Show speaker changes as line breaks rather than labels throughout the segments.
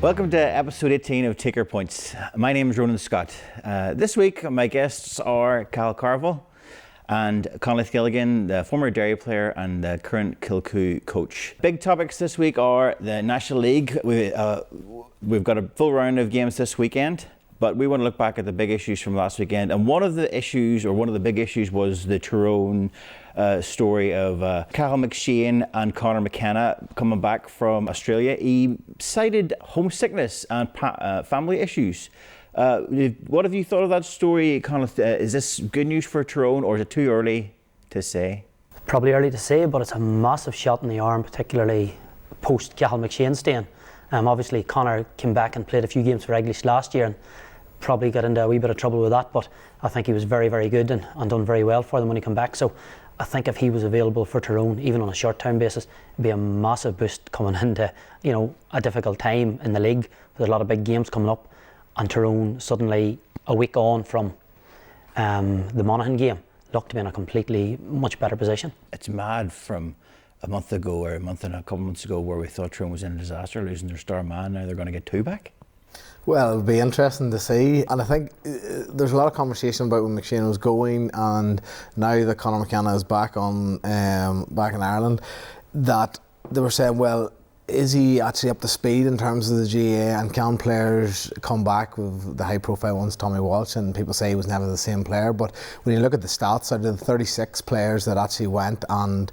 Welcome to episode 18 of Taker Points. My name is Ronan Scott. This week my guests are Cahal Carvill and Conleith Gilligan, the former Derry player and the current Kilcoo coach. Big topics this week are the National League. We've got a full round of games this weekend, but we want to look back at the big issues from last weekend. And one of the big issues was the Tyrone story of Cahal McShane and Conor McKenna coming back from Australia. He cited homesickness and family issues. What have you thought of that story, Conleith? Is this good news for Tyrone, or is it too early to say?
Probably early to say, but it's a massive shot in the arm, particularly post Cahal McShane staying. Obviously Conor came back and played a few games for English last year and probably got into a wee bit of trouble with that, but I think he was very, very good and done very well for them when he came back. So I think if he was available for Tyrone, even on a short-term basis, it'd be a massive boost coming into, a difficult time in the league. There's a lot of big games coming up, and Tyrone suddenly, a week on from the Monaghan game, looked to be in a completely much better position.
It's mad from a month ago or a couple months ago where we thought Tyrone was in a disaster, losing their star man. Now they're going to get two back.
Well, it'll be interesting to see, and I think there's a lot of conversation about when McShane was going, and now that Conor McKenna is back in Ireland, that they were saying, well, is he actually up to speed in terms of the GAA, and can players come back with the high profile ones, Tommy Walsh, and people say he was never the same player, but when you look at the stats, out of the 36 players that actually went and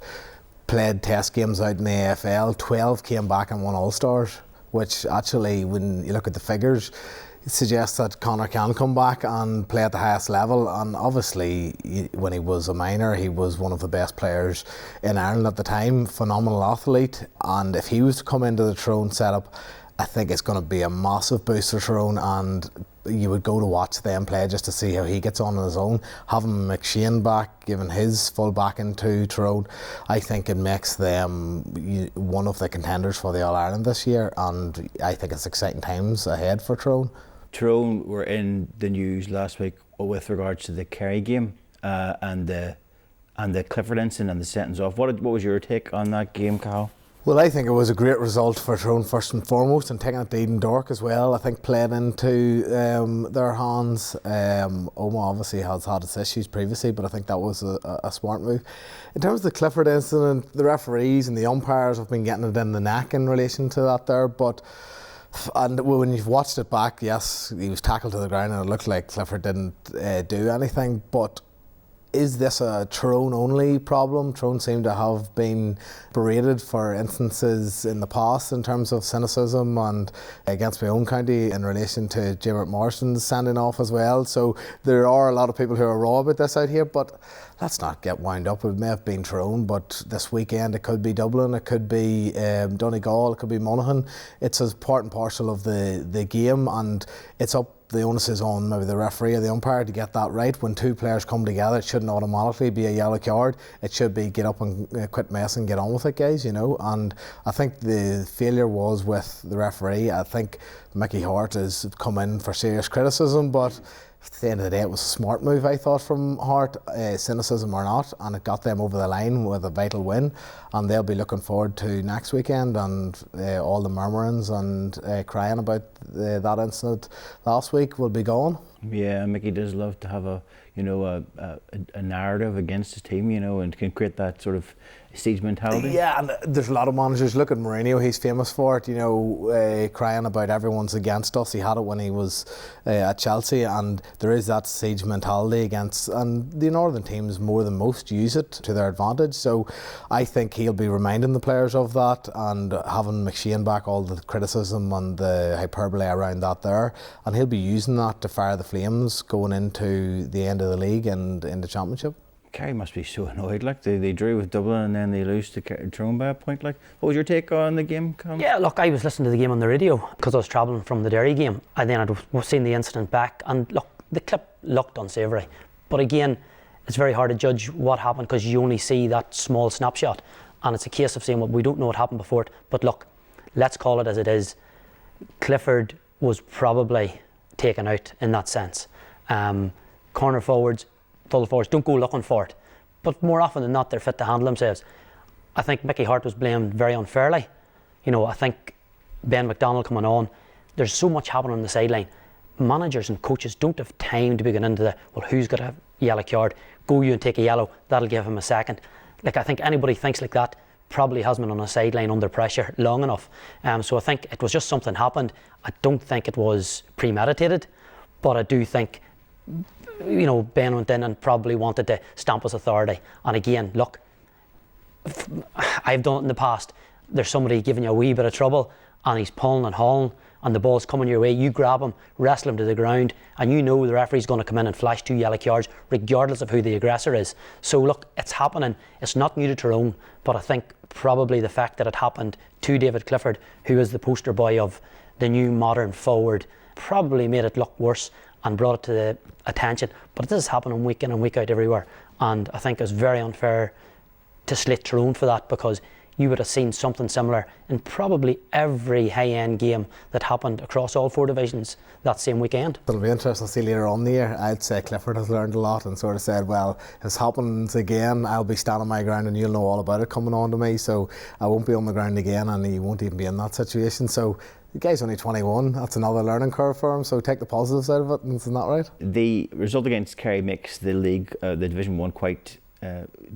played test games out in the AFL, 12 came back and won All-Stars, which actually, when you look at the figures, it suggests that Conor can come back and play at the highest level. And obviously, when he was a minor, he was one of the best players in Ireland at the time, phenomenal athlete. And if he was to come into the Tyrone setup, I think it's going to be a massive boost for Tyrone, and you would go to watch them play just to see how he gets on his own. Having McShane back, giving his full back into Tyrone, I think it makes them one of the contenders for the All-Ireland this year, and I think it's exciting times ahead for Tyrone.
Tyrone were in the news last week with regards to the Kerry game and the Clifford incident and the sentence off. What was your take on that game, Cahal?
Well, I think it was a great result for Tyrone first and foremost, and taking it to Eden Dork as well. I think played into their hands. Omagh obviously has had its issues previously, but I think that was a smart move. In terms of the Clifford incident, the referees and the umpires have been getting it in the neck in relation to that there, and when you've watched it back, yes, he was tackled to the ground and it looked like Clifford didn't do anything, but is this a Tyrone only problem? Tyrone seem to have been berated for instances in the past in terms of cynicism and against my own county in relation to Jim Morrison's sending off as well. So there are a lot of people who are raw about this out here, but let's not get wound up. It may have been Tyrone, but this weekend it could be Dublin, it could be Donegal, it could be Monaghan. It's as part and parcel of the game, and it's up. The onus is on maybe the referee or the umpire to get that right. When two players come together, it shouldn't automatically be a yellow card. It should be get up and quit messing, get on with it, guys, And I think the failure was with the referee. I think Mickey Harte has come in for serious criticism, but at the end of the day, it was a smart move, I thought, from Harte, cynicism or not, and it got them over the line with a vital win, and they'll be looking forward to next weekend, and all the murmurings and crying about that incident last week will be gone.
Yeah, Mickey does love to have a narrative against his team, and can create that sort of siege mentality.
Yeah, and there's a lot of managers. Look at Mourinho, he's famous for it, crying about everyone's against us. He had it when he was at Chelsea, and there is that siege mentality against, and the northern teams more than most use it to their advantage. So I think he'll be reminding the players of that, and having McShane back, all the criticism and the hyperbole around that there, and he'll be using that to fire the flames going into the end of the league and in the championship.
Kerry must be so annoyed. They drew with Dublin and then they lose to Tyrone by a point. What was your take on the game, Conor?
Yeah, look, I was listening to the game on the radio because I was travelling from the Derry game, and then I'd seen the incident back, and look, the clip looked unsavoury. But again, it's very hard to judge what happened because you only see that small snapshot, and it's a case of saying, well, we don't know what happened before it. But look, let's call it as it is. Clifford was probably taken out in that sense. Corner forwards, full forwards, don't go looking for it. But more often than not, they're fit to handle themselves. I think Mickey Harte was blamed very unfairly. I think Ben McDonald coming on, there's so much happening on the sideline. Managers and coaches don't have time to be getting into who's got a yellow card, go you and take a yellow, that'll give him a second. Like, I think anybody thinks like that probably hasn't been on a sideline under pressure long enough. So I think it was just something happened. I don't think it was premeditated, but I do think, Ben went in and probably wanted to stamp his authority. And again, look, I've done it in the past. There's somebody giving you a wee bit of trouble and he's pulling and hauling and the ball's coming your way, you grab him, wrestle him to the ground, and the referee's going to come in and flash 2 yellow cards regardless of who the aggressor is. So look, it's happening. It's not new to Tyrone, but I think probably the fact that it happened to David Clifford, who is the poster boy of the new modern forward, probably made it look worse and brought it to the attention. But this is happening week in and week out everywhere, and I think it's very unfair to slit Tyrone for that, because you would have seen something similar in probably every high-end game that happened across all 4 divisions that same weekend.
It'll be interesting to see later on in the year. I'd say Clifford has learned a lot and sort of said, well, if this happens again, I'll be standing my ground and you'll know all about it coming on to me, so I won't be on the ground again, and he won't even be in that situation. So the guy's only 21, that's another learning curve for him, so take the positives out of it, isn't that right? The
result against Kerry makes the league, the Division 1, quite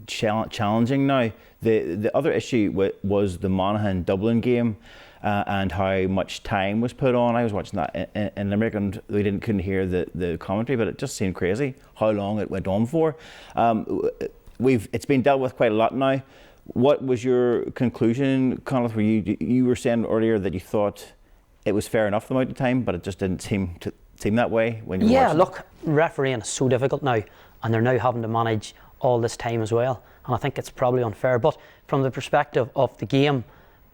challenging now. The other issue was the Monaghan Dublin game and how much time was put on. I was watching that in Limerick and we couldn't hear the commentary, but it just seemed crazy how long it went on for. It's been dealt with quite a lot now. What was your conclusion, Conleith? You were saying earlier that you thought it was fair enough the amount of time, but it just didn't seem that way when you were watching.
Look, refereeing is so difficult now, and they're now having to manage all this time as well, and I think it's probably unfair. But from the perspective of the game,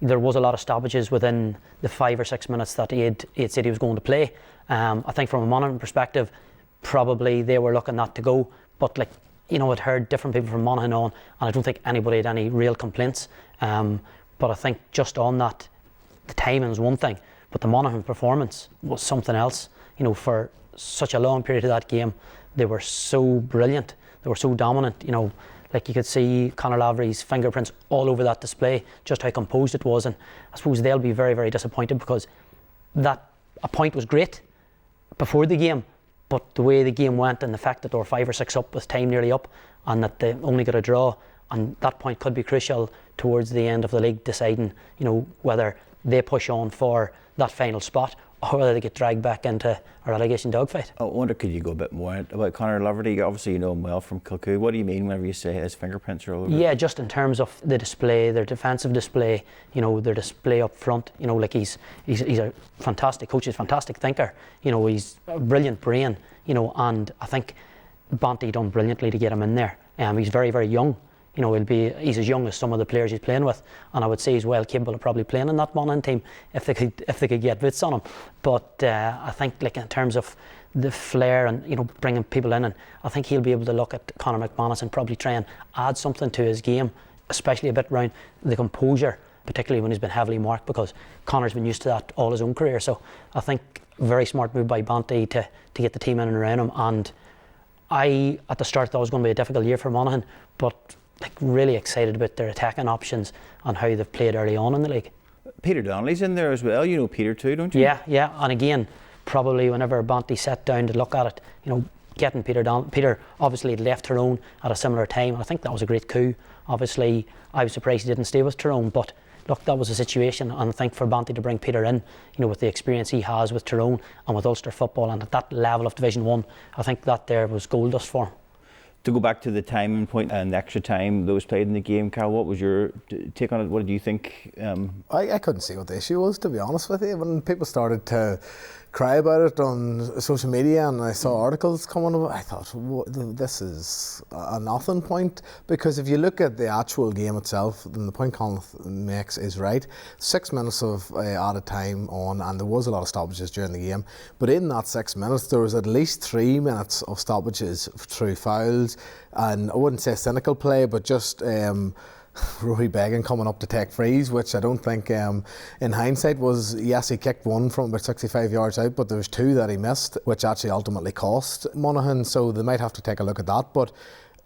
there was a lot of stoppages within the 5 or 6 minutes that he had said he was going to play. I think from a Monaghan perspective, probably they were looking not to go, but I'd heard different people from Monaghan on, and I don't think anybody had any real complaints. But I think just on that, the timing is one thing, but the Monaghan performance was something else. For such a long period of that game, they were so brilliant. They were so dominant, you could see Conor Lavery's fingerprints all over that display, just how composed it was. And I suppose they'll be very, very disappointed, because a point was great before the game, but the way the game went and the fact that they were 5 or 6 up with time nearly up and that they only got a draw, and that point could be crucial towards the end of the league, deciding, whether they push on for that final spot or whether they get dragged back into a relegation dogfight.
I wonder, could you go a bit more about Conor Laverty? Obviously you know him well from Kilcoo. What do you mean whenever you say his fingerprints are all over?
Yeah, just in terms of the display, their defensive display, their display up front, he's a fantastic coach, he's a fantastic thinker, he's a brilliant brain, and I think Banty done brilliantly to get him in there. He's very, very young. He's as young as some of the players he's playing with, and I would say he's well capable of probably playing in that Monaghan team if they could get bits on him. But I think in terms of the flair and bringing people in, and I think he'll be able to look at Conor McManus and probably try and add something to his game, especially a bit around the composure, particularly when he's been heavily marked, because Conor's been used to that all his own career. So I think a very smart move by Banty to get the team in and around him. And I, at the start, thought it was going to be a difficult year for Monaghan, but really excited about their attacking options and how they've played early on in the league.
Peter Donnelly's in there as well. You know Peter too, don't you?
Yeah. And again, probably whenever Banty sat down to look at it, getting Peter obviously had left Tyrone at a similar time, and I think that was a great coup. Obviously, I was surprised he didn't stay with Tyrone, but look, that was a situation, and I think for Banty to bring Peter in, with the experience he has with Tyrone and with Ulster football and at that level of Division 1, I think that there was gold dust for him.
To go back to the timing point and the extra time that was played in the game, Carl, what was your take on it? What did you think?
I couldn't see what the issue was, to be honest with you. When people started to cry about it on social media and I saw articles coming about, I thought, this is a nothing point. Because if you look at the actual game itself, then the point Conleith makes is right. 6 minutes of added time on, and there was a lot of stoppages during the game. But in that 6 minutes, there was at least 3 minutes of stoppages through fouls, and I wouldn't say cynical play, but just Rory Began coming up to take frees, which I don't think in hindsight was, yes, he kicked one from about 65 yards out, but there was 2 that he missed, which actually ultimately cost Monaghan, so they might have to take a look at that. But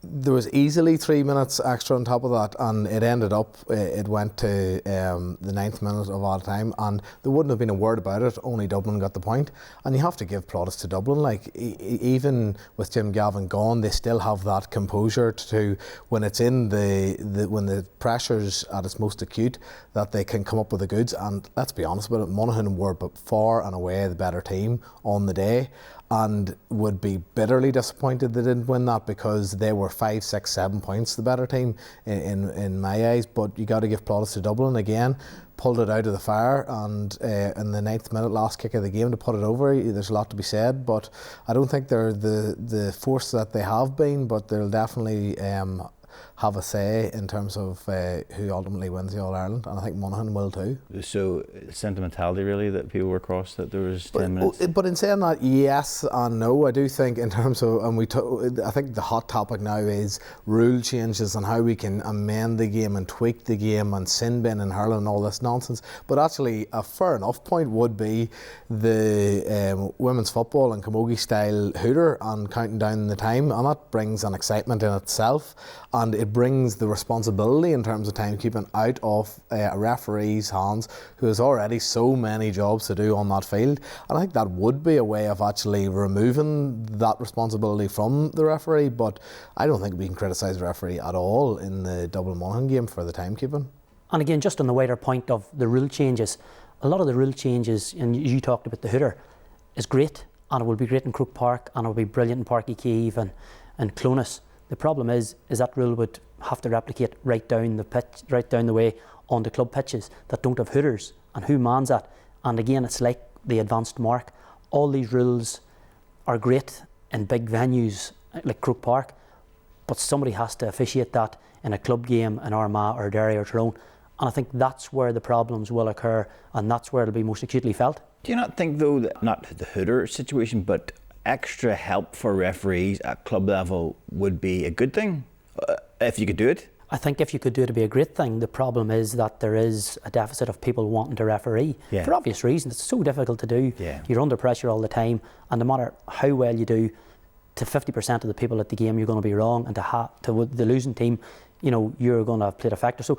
there was easily 3 minutes extra on top of that, and it ended up, it went to the 9th minute of added time, and there wouldn't have been a word about it, only Dublin got the point. And you have to give plaudits to Dublin, like even with Jim Gavin gone, they still have that composure to, when it's in when the pressure's at its most acute, that they can come up with the goods. And let's be honest about it, Monaghan were far and away the better team on the day, and would be bitterly disappointed they didn't win that, because they were 5, 6, 7 points the better team in my eyes. But you got to give plaudits to Dublin again, pulled it out of the fire, and in the 9th minute, last kick of the game to put it over. There's a lot to be said, but I don't think they're the force that they have been, but they'll definitely have a say in terms of who ultimately wins the All-Ireland, and I think Monaghan will too.
So sentimentality really that people were across, that there was 10 minutes?
But in saying that, yes and no. I do think in terms of, and I think the hot topic now is rule changes and how we can amend the game and tweak the game and sin bin and hurling and all this nonsense. But actually a fair enough point would be the women's football and camogie style hooter and counting down the time, and that brings an excitement in itself, and it brings the responsibility in terms of timekeeping out of a referee's hands, who has already so many jobs to do on that field. And I think that would be a way of actually removing that responsibility from the referee, but I don't think we can criticise the referee at all in the Dublin Monaghan game for the timekeeping. And
again, just on the wider point of the rule changes, a lot of the rule changes, and you talked about the hooter, is great, and it will be great in Croke Park, and it will be brilliant in Páirc Uí Chaoimh and Clonus. The problem is that rule would have to replicate right down the pitch, right down the way on the club pitches that don't have hooters, and who mans that? And again, it's like the advanced mark. All these rules are great in big venues like Croke Park, but somebody has to officiate that in a club game in Armagh or Derry or Tyrone, and I think that's where the problems will occur, and that's where it'll be most acutely felt.
Do you not think though that not the hooter situation, but extra help for referees at club level would be a good thing if you could do it?
I think if you could do it, it'd be a great thing. The problem is that there is a deficit of people wanting to referee for obvious reasons. It's so difficult to do. You're under pressure all the time, and no matter how well you do, to 50% of the people at the game you're going to be wrong, and to the losing team, you're going to have played a factor. So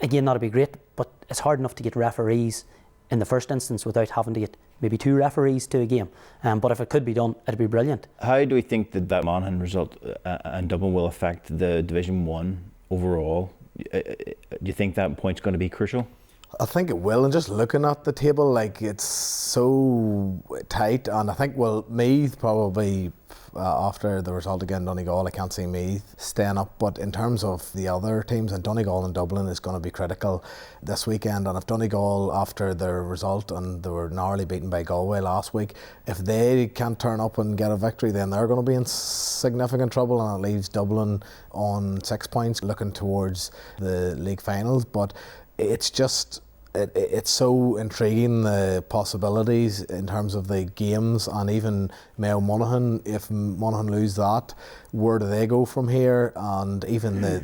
again, that'd be great, but it's hard enough to get referees in the first instance without having to get maybe 2 referees to a game. But if it could be done, it'd be brilliant.
How do we think that Monaghan result and Dublin will affect the Division 1 overall? Do you think that point's going to be crucial?
I think it will, and just looking at the table, like, it's so tight, and I think, well, Meath probably, after the result again Donegal, I can't see Meath staying up, but in terms of the other teams, and Donegal and Dublin is going to be critical this weekend, and if Donegal, after their result, and they were narrowly beaten by Galway last week, if they can't turn up and get a victory, then they're going to be in significant trouble, and it leaves Dublin on 6 points looking towards the league finals. But it's just, it's so intriguing, the possibilities in terms of the games, and even Mayo Monaghan, if Monaghan lose that, where do they go from here? And even the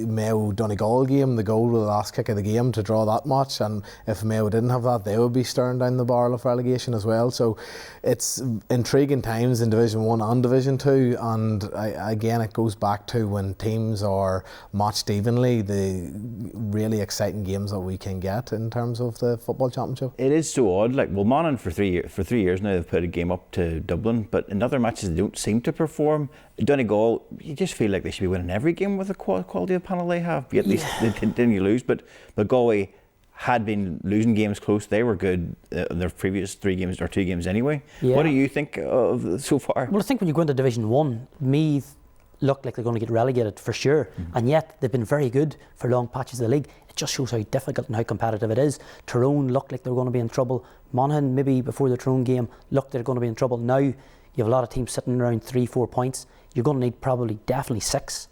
Mayo Donegal game, the goal with the last kick of the game to draw that match, and if Mayo didn't have that, they would be staring down the barrel of relegation as well. So it's intriguing times in Division 1 and Division 2, and again it goes back to when teams are matched evenly, the really exciting games that we can get in terms of the football championship.
It is so odd, like, well, Monaghan for 3 years now they've put a game up to Dublin, but in other matches they don't seem to perform. Donegal, you just feel like they should be winning every game with the quality of panel they have. At least they didn't lose, but Galway had been losing games close. They were good in their previous 3 games or 2 games anyway. What do you think of so far?
Well, I think when you go into Division 1, Meath look like they're going to get relegated for sure, and yet they've been very good for long patches of the league. It just shows how difficult and how competitive it is. Tyrone looked like they were going to be in trouble. Monaghan, maybe before the Tyrone game, looked they're going to be in trouble. Now you have a lot of teams sitting around 3-4 points. You're going to need definitely 6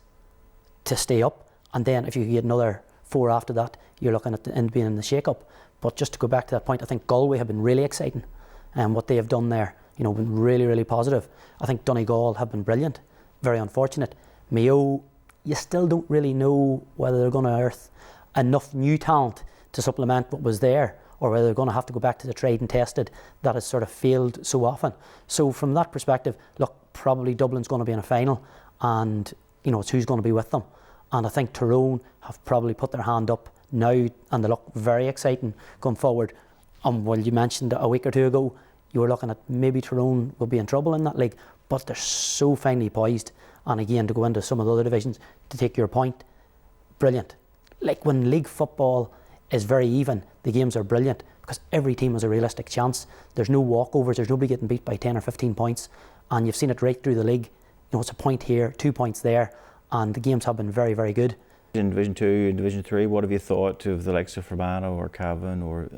to stay up, and then if you get another 4 after that, you're looking at the end being in the shake-up. But just to go back to that point, I think Galway have been really exciting, and what they have done there, been really, really positive. I think Donegal have been brilliant. Very unfortunate. Mayo, you still don't really know whether they're going to unearth enough new talent to supplement what was there, or whether they're going to have to go back to the tried and tested that has sort of failed so often. So from that perspective, look, probably Dublin's going to be in a final, and it's who's going to be with them. And I think Tyrone have probably put their hand up now, and they look very exciting going forward. Well, you mentioned a week or two ago, you were looking at maybe Tyrone will be in trouble in that league, but they're so finely poised. And again, to go into some of the other divisions, to take your point, brilliant. Like when league football is very even, the games are brilliant because every team has a realistic chance. There's no walkovers, there's nobody getting beat by 10 or 15 points, and you've seen it right through the league. It's a point here, 2 points there, and the games have been very, very good.
In Division 2 and Division 3, what have you thought of the likes of Armagh or Cavan or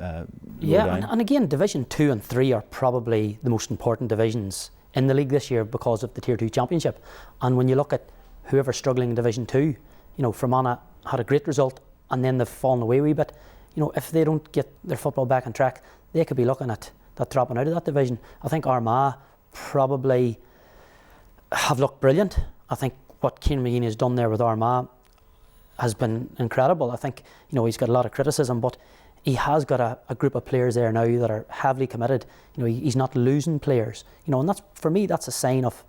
and again, Division 2 and 3 are probably the most important divisions in the league this year because of the Tier 2 Championship. And when you look at whoever's struggling in Division 2, Fermanagh had a great result and then they've fallen away a wee bit. If they don't get their football back on track, they could be looking at that dropping out of that division. I think Armagh probably have looked brilliant. I think what Cian McGeeney has done there with Armagh has been incredible. I think, he's got a lot of criticism, but he has got a group of players there now that are heavily committed. He's not losing players. And that's, for me, that's a sign of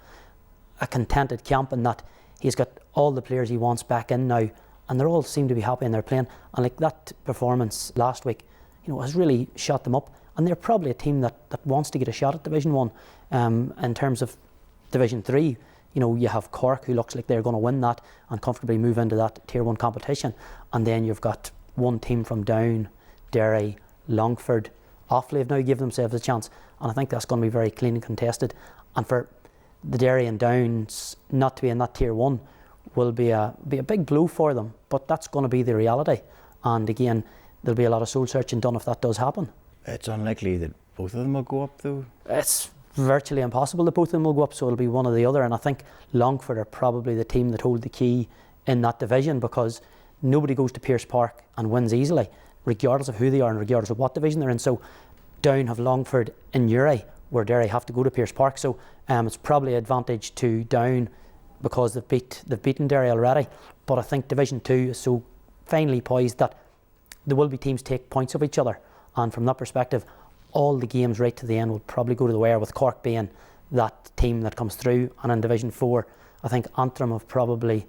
a contented camp, and that he's got all the players he wants back in now, and they all seem to be happy and they're playing. And like that performance last week, has really shot them up. And they're probably a team that wants to get a shot at Division 1. In terms of Division 3, you have Cork, who looks like they're going to win that and comfortably move into that Tier 1 competition. And then you've got one team from Down, Derry, Longford. Offaly have now given themselves a chance, and I think that's going to be very clean and contested. And for the Derry and Downs not to be in that Tier 1 will be a big blow for them, but that's going to be the reality. And again, there'll be a lot of soul searching done if that does happen.
It's unlikely that both of them will go up, though.
It's virtually impossible that both of them will go up, so it'll be one or the other. And I think Longford are probably the team that hold the key in that division, because nobody goes to Pearse Park and wins easily, regardless of who they are and regardless of what division they're in. So Down have Longford in Uri, where Derry have to go to Pearse Park. So it's probably an advantage to Down because they've beaten Derry already. But I think Division 2 is so finely poised that there will be teams take points of each other. And from that perspective, all the games right to the end will probably go to the wire, with Cork being that team that comes through. And in Division 4, I think Antrim have probably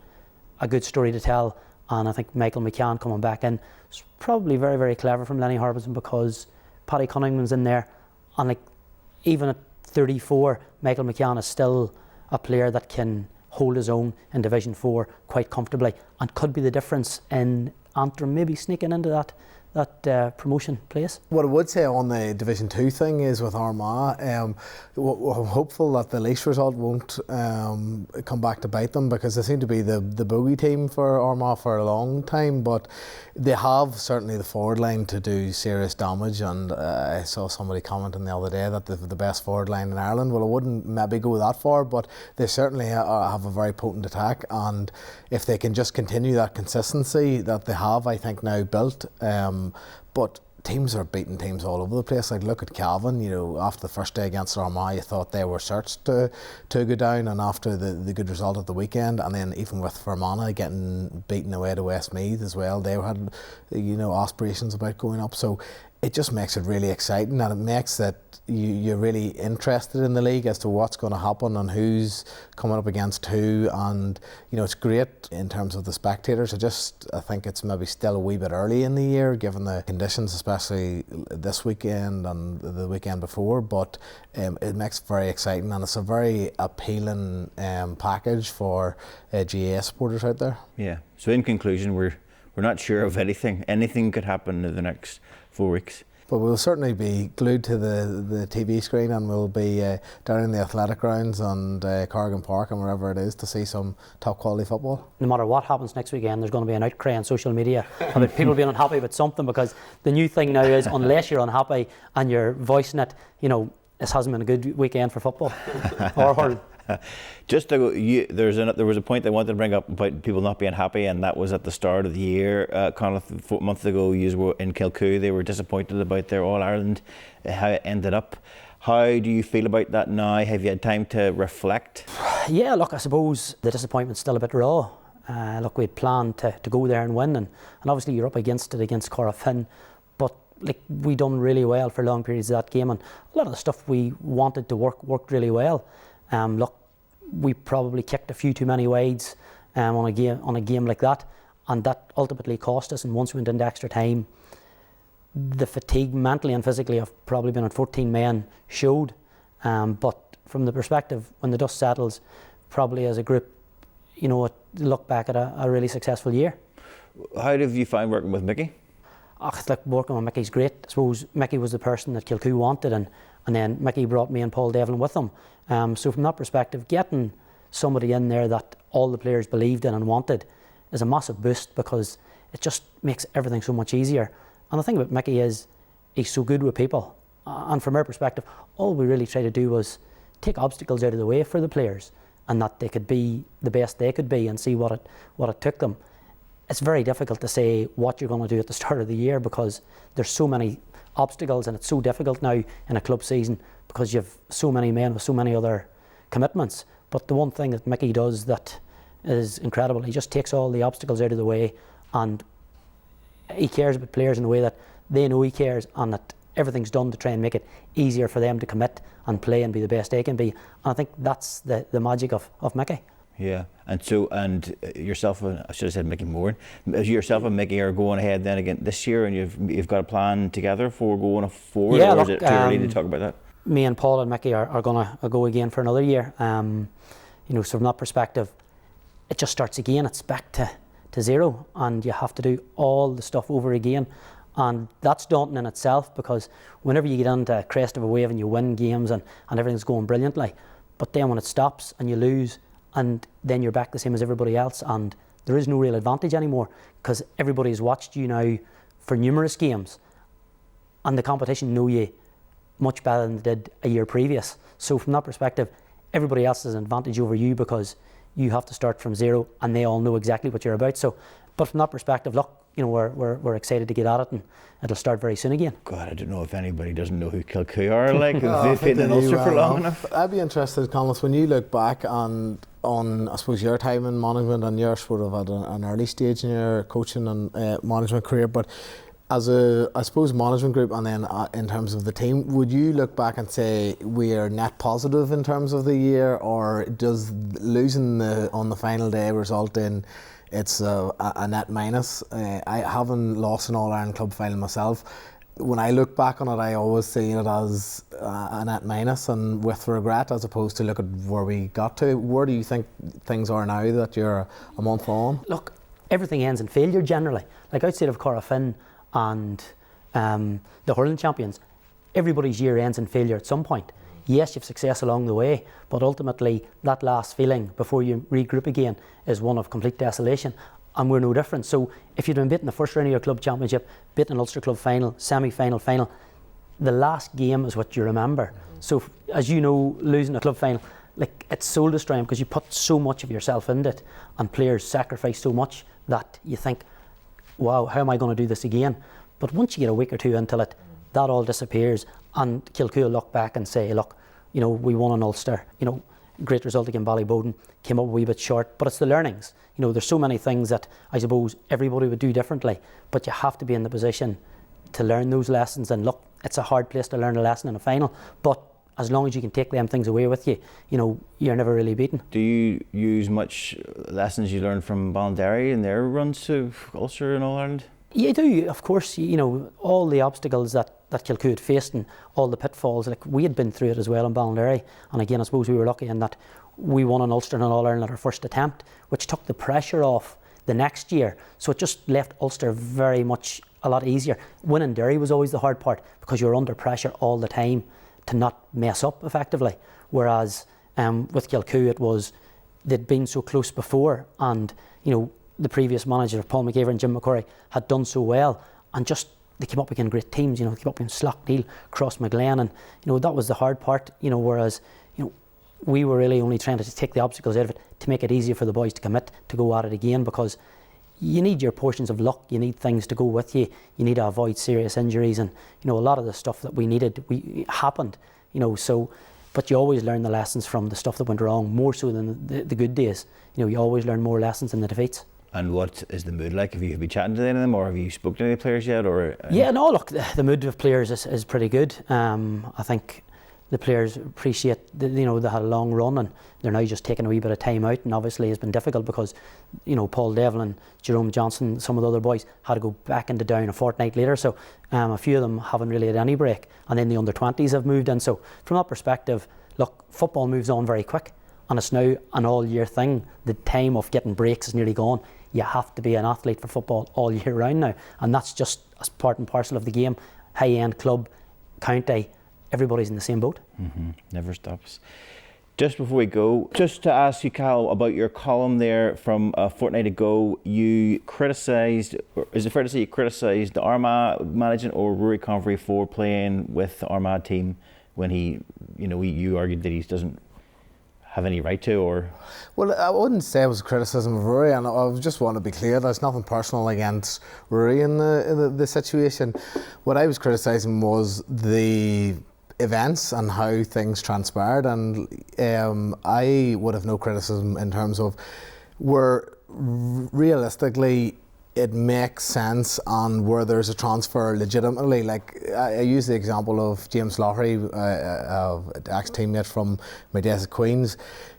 a good story to tell. And I think Michael McCann coming back in is probably very, very clever from Lenny Harbison, because Paddy Cunningham's in there. And like, even at 34, Michael McCann is still a player that can hold his own in Division 4 quite comfortably, and could be the difference in Antrim maybe sneaking into that promotion place.
What I would say on the Division 2 thing is, with Armagh, I'm hopeful that the Laois result won't come back to bite them, because they seem to be the bogey team for Armagh for a long time, but they have certainly the forward line to do serious damage. And I saw somebody commenting the other day that they're the best forward line in Ireland. Well, I wouldn't maybe go that far, but they certainly have a very potent attack, and if they can just continue that consistency that they have, I think, now built, but teams are beating teams all over the place. Like, look at Cavan, after the first day against Armagh, you thought they were certs to go down, and after the good result at the weekend, and then even with Fermanagh getting beaten away to Westmeath as well, they had aspirations about going up. So it just makes it really exciting, and it makes that you're really interested in the league as to what's going to happen and who's coming up against who. And it's great in terms of the spectators. I think it's maybe still a wee bit early in the year given the conditions, especially this weekend and the weekend before, but it makes it very exciting, and it's a very appealing package for GAA supporters out there.
Yeah, so in conclusion, we're not sure of anything. Anything could happen in the next 4 weeks.
But we'll certainly be glued to the TV screen, and we'll be down in the athletic grounds and Corrigan Park and wherever it is to see some top quality football. No
matter what happens next weekend, there's going to be an outcry on social media about people being unhappy with something, because the new thing now is, unless you're unhappy and you're voicing it, this hasn't been a good weekend for football or hurling.
Just to go, there was a point I wanted to bring up about people not being happy, and that was at the start of the year. Conleith, 4 months ago, you were in Kilcoo. They were disappointed about their All-Ireland, how it ended up. How do you feel about that now? Have you had time to reflect?
Yeah, look, I suppose the disappointment's still a bit raw. Look, we'd planned to go there and win, and obviously you're up against it against Corofin, but we done really well for long periods of that game, and a lot of the stuff we wanted to worked really well. Look, we probably kicked a few too many wides on a game like that, and that ultimately cost us. And once we went into extra time, the fatigue mentally and physically of probably being at 14 men showed. But from the perspective, when the dust settles, probably as a group, look back at a really successful year.
How have you found working with Mickey?
Like working with Mickey's great. I suppose Mickey was the person that Kilcoo wanted, and then Mickey brought me and Paul Devlin with him. So from that perspective, getting somebody in there that all the players believed in and wanted is a massive boost, because it just makes everything so much easier. And the thing about Mickey is he's so good with people. And from our perspective, all we really tried to do was take obstacles out of the way for the players, and that they could be the best they could be and see what it took them. It's very difficult to say what you're going to do at the start of the year, because there's so many obstacles, and it's so difficult now in a club season because you have so many men with so many other commitments. But the one thing that Mickey does that is incredible, he just takes all the obstacles out of the way, and he cares about players in a way that they know he cares, and that everything's done to try and make it easier for them to commit and play and be the best they can be. And I think that's the magic of Mickey.
Yeah, and yourself, I should have said Mickey Moran. Yourself and Mickey are going ahead then again this year, and you've got a plan together for going forward, or is it too early to talk about that?
Me and Paul and Mickey are going to go again for another year. So from that perspective, it just starts again. It's back to zero, and you have to do all the stuff over again. And that's daunting in itself, because whenever you get into a crest of a wave and you win games and everything's going brilliantly, but then when it stops and you lose, and then you're back the same as everybody else, and there is no real advantage anymore, because everybody's watched you now for numerous games, and the competition know you much better than they did a year previous. So from that perspective, everybody else has an advantage over you, because you have to start from zero, and they all know exactly what you're about. So, but from that perspective, look, we're excited to get at it, and it'll start very soon again.
God, I don't know if anybody doesn't know who Kilcoo are, like, if they've been in Ulster for long enough.
I'd be interested, Conleith, when you look back on I suppose your time in management, and you're sort of at an early stage in your coaching and management career, but as I suppose management group, and then in terms of the team, would you look back and say we are net positive in terms of the year, or does losing on the final day result in it's a net minus? I haven't lost an All-Ireland club final myself. When I look back on it, I always see it as a net minus, and with regret, as opposed to look at where we got to. Where do you think things are now that you're a month on?
Look, everything ends in failure generally. Like outside of Corofin and the hurling champions, everybody's year ends in failure at some point. Yes, you have success along the way, but ultimately that last feeling before you regroup again is one of complete desolation, and we're no different. So if you'd been beaten the first round of your club championship, beaten an Ulster club final, semi-final, final, the last game is what you remember. So as you know, losing a club final, like, it's soul destroying, because you put so much of yourself into it, and players sacrifice so much that you think, wow, how am I going to do this again? But once you get a week or two into it, that all disappears, and Kilcoo will look back and say, look, we won in Ulster, great result against Ballyboden, came up a wee bit short, but it's the learnings. There's so many things that I suppose everybody would do differently, but you have to be in the position to learn those lessons. And look, it's a hard place to learn a lesson in a final, but as long as you can take them things away with you, you're never really beaten.
Do you use much lessons you learned from Derry in their runs to Ulster and All-Ireland?
Yeah, I do, of course. All the obstacles that Kilcoo had faced, and all the pitfalls, like, we had been through it as well in Ballinderry. And again, I suppose we were lucky in that we won in Ulster and All-Ireland at our first attempt, which took the pressure off the next year. So it just left Ulster very much a lot easier. Winning Derry was always the hard part, because you're under pressure all the time to not mess up effectively. Whereas with Kilcoo, it was, they'd been so close before, and the previous manager, Paul McGaver and Jim McCurry, had done so well, and just they came up against great teams. They came up against Slough, Cross McGlen, and that was the hard part. Whereas we were really only trying to take the obstacles out of it to make it easier for the boys to commit to go at it again, because you need your portions of luck, you need things to go with you, you need to avoid serious injuries, and a lot of the stuff that we needed happened. So, but you always learn the lessons from the stuff that went wrong, more so than the good days. You always learn more lessons than the defeats.
And what is the mood like? Have you been chatting to any of them, or have you spoken to any players yet? Or
yeah, no, look, the mood of players is pretty good. I think the players appreciate that, you know, they had a long run and they're now just taking a wee bit of time out, and obviously it's been difficult because, you know, Paul Devlin, Jerome Johnson, some of the other boys had to go back into Down a fortnight later, so a few of them haven't really had any break, and then the under-20s have moved in. So from that perspective, look, football moves on very quick, and it's now an all-year thing. The time of getting breaks is nearly gone. You have to be an athlete for football all year round now, and that's just as part and parcel of the game. High-end club, county, everybody's in the same boat.
Never stops. Just before we go, just to ask you, Cahal, about your column there from a fortnight ago. You criticised, is it fair to say you criticised the Armagh management or Rory Convery for playing with the Armagh team when he, you know, you argued that he doesn't have any right to, or?
Well, I wouldn't say it was a criticism of Rory, and I just want to be clear, there's nothing personal against Rory in the situation. What I was criticising was the events and how things transpired, and I would have no criticism in terms of where realistically it makes sense and where there's a transfer legitimately. Like I use the example of James Loughery, ex-teammate from my days at Queen's.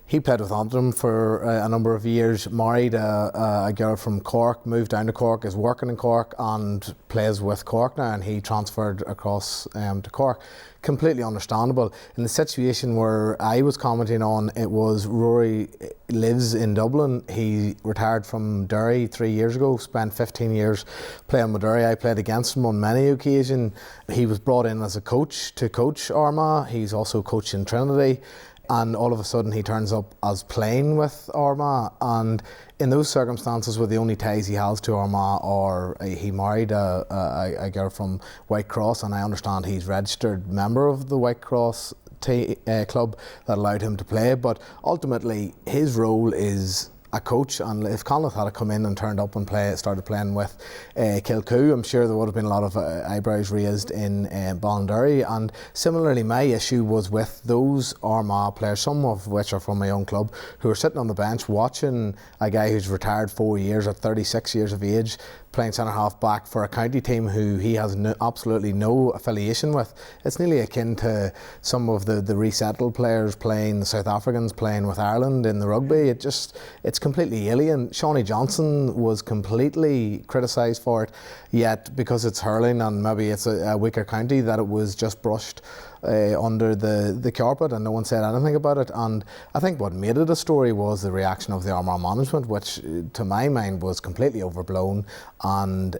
He played with Antrim for a number of years, married a girl from Cork, moved down to Cork, is working in Cork and plays with Cork now, and he transferred across to Cork. Completely understandable. In the situation where I was commenting on, it was Rory lives in Dublin. He retired from Derry 3 years ago, spent 15 years playing with Derry. I played against him on many occasions. He was brought in as a coach to coach Armagh. He's also coached in Trinity. And all of a sudden he turns up as playing with Armagh, and in those circumstances where the only ties he has to Armagh are he married a girl from White Cross, and I understand he's registered member of the White Cross club that allowed him to play, but ultimately his role is a coach, and if Conleith had come in and turned up and started playing with Kilcoo, I'm sure there would have been a lot of eyebrows raised in Ballinderry. And similarly, my issue was with those Armagh players, some of which are from my own club, who are sitting on the bench watching a guy who's retired 4 years at 36 years of age playing centre half back for a county team who he has absolutely no affiliation with. It's nearly akin to some of the resettled players playing, the South Africans playing with Ireland in the rugby. It's completely alien. Shawnee Johnson was completely criticised for it, yet because it's hurling and maybe it's a weaker county, that it was just brushed under the carpet and no one said anything about it. And I think what made it a story was the reaction of the Armagh management, which to my mind was completely overblown. And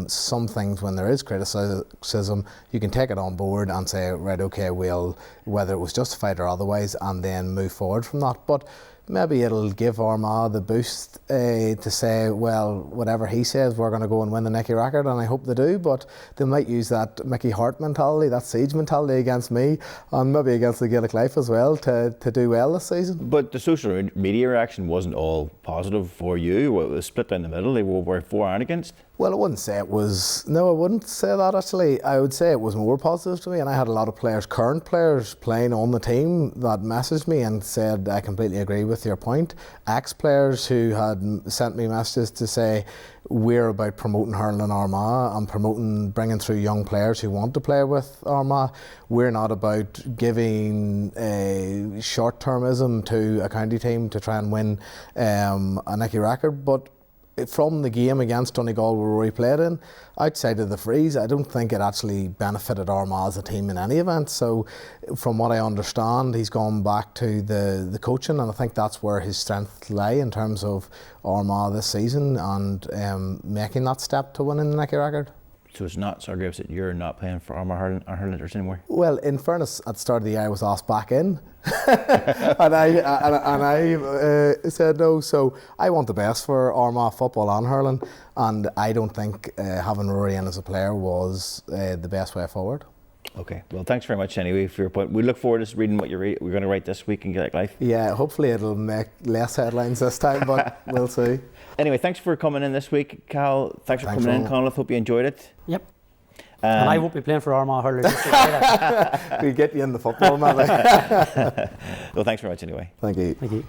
some things, when there is criticism, you can take it on board and say, right, okay, we'll, whether it was justified or otherwise, and then move forward from that. But maybe it'll give Armagh the boost to say, well, whatever he says, we're going to go and win the Nicky record, and I hope they do. But they might use that Mickey Harte mentality, that siege mentality against me, and maybe against the Gaelic life as well, to do well this season.
But the social media reaction wasn't all positive for you. It was split down the middle. They were for and against.
Well, I wouldn't say it was. No, I wouldn't say that actually. I would say it was more positive to me, and I had a lot of players, current players, playing on the team that messaged me and said, I completely agree with your point. Ex-players who had sent me messages to say, we're about promoting hurling in Armagh and promoting bringing through young players who want to play with Armagh. We're not about giving short-termism to a county team to try and win a Nicky record, but from the game against Donegal where Rory played in, outside of the freeze, I don't think it actually benefited Armagh as a team in any event. So from what I understand, he's gone back to the coaching, and I think that's where his strength lie in terms of Armagh this season and making that step to winning the Nicky record.
So it's not Sargreaves that you're not playing for Armagh hurlers anymore?
Well, in fairness, at the start of the year I was asked back in and I said no. So I want the best for Armagh football and hurling, and I don't think having Rory in as a player was the best way forward.
Okay, well, thanks very much anyway for your point. We look forward to reading what we're going to write this week in Gaelic Life.
Yeah, hopefully it'll make less headlines this time, but we'll see.
Anyway, thanks for coming in this week, Cahal. Thanks for coming in, Conleith. Hope you enjoyed it.
Yep. And I won't be playing for Armagh hurlers this week either.
We'll get you in the football, maybe.
Well, thanks very much anyway.
Thank you.
Thank you.